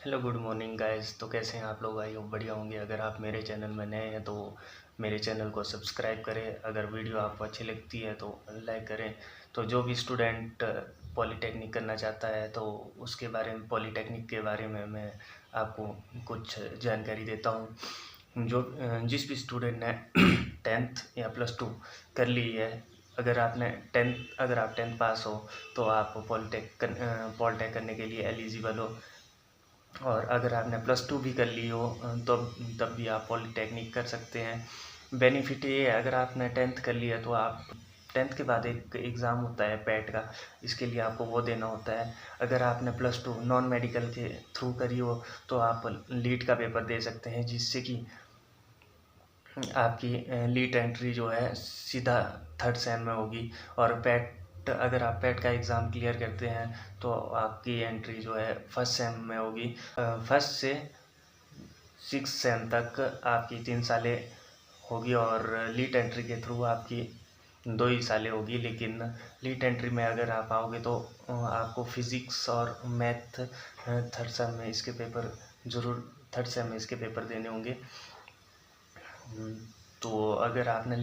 Hello good morning guys. तो कैसे हैं आप लोग? आई होप बढ़िया होंगे। अगर आप मेरे चैनल में नए हैं तो मेरे चैनल को सब्सक्राइब करें। अगर वीडियो आपको अच्छी लगती है तो लाइक करें। तो जो भी स्टूडेंट पॉलीटेक्निक करना चाहता है तो उसके बारे में, पॉलीटेक्निक के बारे में मैं आपको कुछ जानकारी देता हूँ। जिस भी स्टूडेंट ने 10th या +2 कर ली है, अगर आप 10th पास हो तो आप पॉलिटेक करने के लिए एलिजिबल हो। और अगर आपने +2 भी कर ली हो तो तब भी आप पॉलीटेक्निक कर सकते हैं। बेनिफिट ये है, अगर आपने 10th कर लिया तो आप 10th के बाद एक एग्ज़ाम होता है पैट का, इसके लिए आपको वो देना होता है। अगर आपने +2 नॉन मेडिकल के थ्रू करी हो तो आप लीट का पेपर दे सकते हैं, जिससे कि आपकी लीट एंट्री जो है सीधा 3rd सेम में होगी। और अगर आप पैट का एग्ज़ाम क्लियर करते हैं तो आपकी एंट्री जो है 1st सेम में होगी। 1st से 6th सेम तक आपकी 3 सालें होगी और लीट एंट्री के थ्रू आपकी 2 ही सालें होगी। लेकिन लीट एंट्री में अगर आप आओगे तो आपको फिज़िक्स और मैथ 3rd सेम में इसके पेपर ज़रूर 3rd सेम में इसके पेपर देने होंगे। तो अगर आपने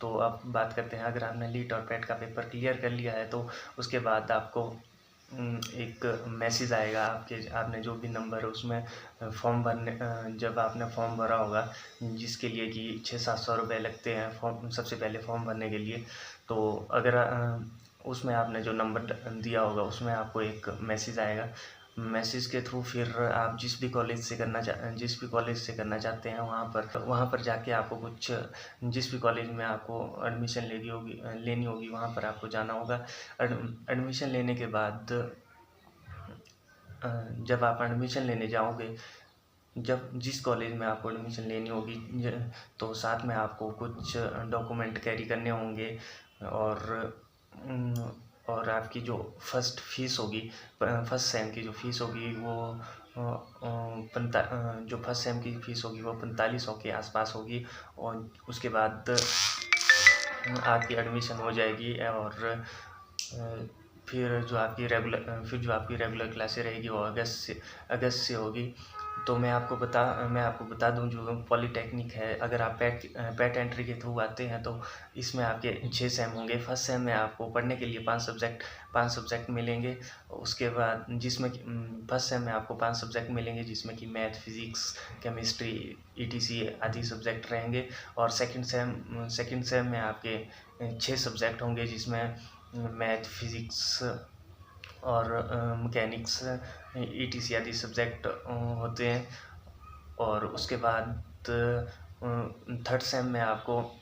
तो अब बात करते हैं, अगर आपने लीट और पैट का पेपर क्लियर कर लिया है तो उसके बाद आपको एक मैसेज आएगा। आपने जो भी नंबर है उसमें फॉर्म भरने, जब आपने फॉर्म भरा होगा जिसके लिए कि 600-700 रुपये लगते हैं फॉर्म, सबसे पहले फॉर्म भरने के लिए। तो अगर उसमें आपने जो नंबर दिया होगा उसमें आपको एक मैसेज आएगा। मैसेज के थ्रू फिर आप जिस भी कॉलेज से करना चाहते हैं वहाँ पर जाके आपको जिस भी कॉलेज में आपको एडमिशन लेनी होगी वहाँ पर आपको जाना होगा। एडमिशन लेने के बाद जब आप एडमिशन लेने जाओगे, जब जिस कॉलेज में आपको एडमिशन लेनी होगी तो साथ में आपको कुछ डॉक्यूमेंट कैरी करने होंगे। और आपकी जो फर्स्ट सेम की जो फीस होगी वो जो फर्स्ट सेम की फ़ीस होगी वो 4500 के आसपास होगी। और उसके बाद आपकी एडमिशन हो जाएगी। और फिर जो आपकी रेगुलर क्लासें रहेगी वो अगस्त से होगी। तो मैं आपको बता दूं, जो पॉलीटेक्निक है, अगर आप पैट एंट्री के थ्रू आते हैं तो इसमें आपके 6 सेम होंगे। फर्स्ट सेम में आपको पढ़ने के लिए 5 सब्जेक्ट मिलेंगे। उसके बाद फर्स्ट सेम में आपको 5 सब्जेक्ट मिलेंगे जिसमें कि मैथ, फिज़िक्स, केमिस्ट्री, ETC आदि सब्जेक्ट रहेंगे। और सेकंड सेम में आपके 6 सब्जेक्ट होंगे जिसमें मैथ, फिज़िक्स और मैकेनिक्स, ETC आदि सब्जेक्ट होते हैं। और उसके बाद 3rd सेम में आपको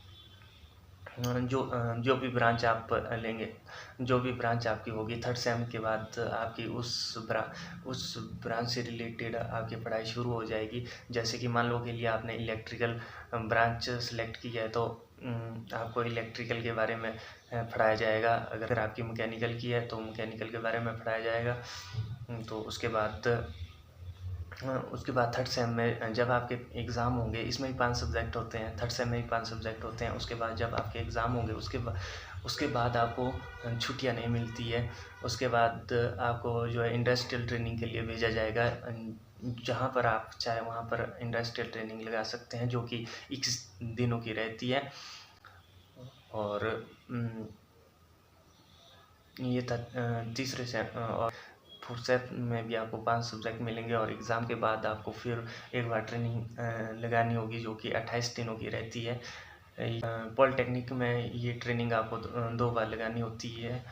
जो भी ब्रांच आप लेंगे, जो भी ब्रांच आपकी होगी 3rd सेम के बाद आपकी उस ब्रांच से रिलेटेड आपकी पढ़ाई शुरू हो जाएगी। जैसे कि मान लो के लिए आपने इलेक्ट्रिकल ब्रांच सेलेक्ट की है तो आपको इलेक्ट्रिकल के बारे में पढ़ाया जाएगा। अगर आपकी मैकेनिकल की है तो मैकेनिकल के बारे में पढ़ाया जाएगा। तो उसके बाद 3rd सेम में जब आपके एग्ज़ाम होंगे, इसमें भी 5 सब्जेक्ट होते हैं, 3rd सेम में भी 5 सब्जेक्ट होते हैं। उसके बाद जब आपके एग्ज़ाम होंगे उसके बाद आपको छुट्टियां नहीं मिलती है। उसके बाद आपको जो है इंडस्ट्रियल ट्रेनिंग के लिए भेजा जाएगा, जहाँ पर आप चाहे वहाँ पर इंडस्ट्रियल ट्रेनिंग लगा सकते हैं, जो कि 21 दिनों की रहती है। और ये था तीसरे सेम। और 4th सेम में भी आपको 5 सब्जेक्ट मिलेंगे। और एग्ज़ाम के बाद आपको फिर एक बार ट्रेनिंग लगानी होगी जो कि 28 दिनों की रहती है। पॉलिटेक्निक में ये ट्रेनिंग आपको 2 बार लगानी होती है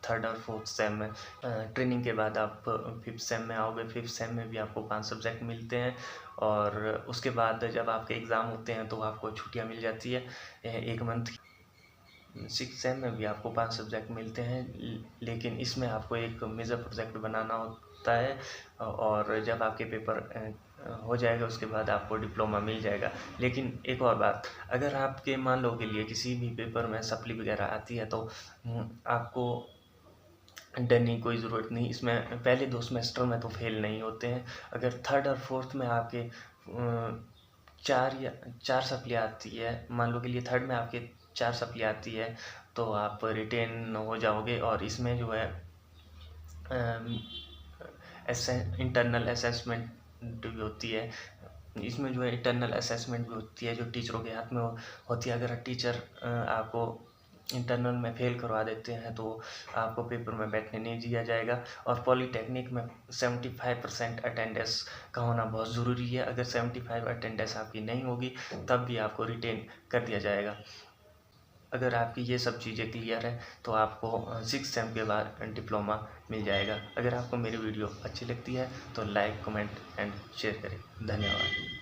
3rd और 4th सेम में। ट्रेनिंग के बाद आप 5th सेम में आओगे। 5th सेम में भी आपको 5 सब्जेक्ट मिलते हैं। और उसके बाद जब आपके एग्ज़ाम होते हैं तो आपको छुट्टियां मिल जाती है 1 मंथ। 6th सेम में भी आपको 5 सब्जेक्ट मिलते हैं, लेकिन इसमें आपको एक मेजर प्रोजेक्ट बनाना होता है। और जब आपके पेपर हो जाएगा उसके बाद आपको डिप्लोमा मिल जाएगा। लेकिन एक और बात, अगर आपके मान लो के लिए किसी भी पेपर में सप्ली वगैरह आती है तो आपको डरने की कोई ज़रूरत नहीं। इसमें पहले 2 सेमेस्टर में तो फेल नहीं होते हैं। अगर 3rd और 4th में आपके 4 सप्ली आती है, मान लो के लिए 3rd में आपके 4 सप्ली आती है तो आप रिटेन हो जाओगे। और इसमें जो है इंटरनल असेसमेंट भी होती है। इसमें जो है इंटरनल असेसमेंट भी होती है जो टीचरों के हाथ में होती है। अगर टीचर आपको इंटरनल में फेल करवा देते हैं तो आपको पेपर में बैठने नहीं दिया जाएगा। और पॉलीटेक्निक में 75% अटेंडेंस का होना बहुत ज़रूरी है। अगर 75 अटेंडेंस आपकी नहीं होगी तब भी आपको रिटेन कर दिया जाएगा। अगर आपकी ये सब चीज़ें क्लियर है तो आपको 6 सेम के बाद डिप्लोमा मिल जाएगा। अगर आपको मेरी वीडियो अच्छी लगती है तो लाइक, कमेंट एंड शेयर करें। धन्यवाद।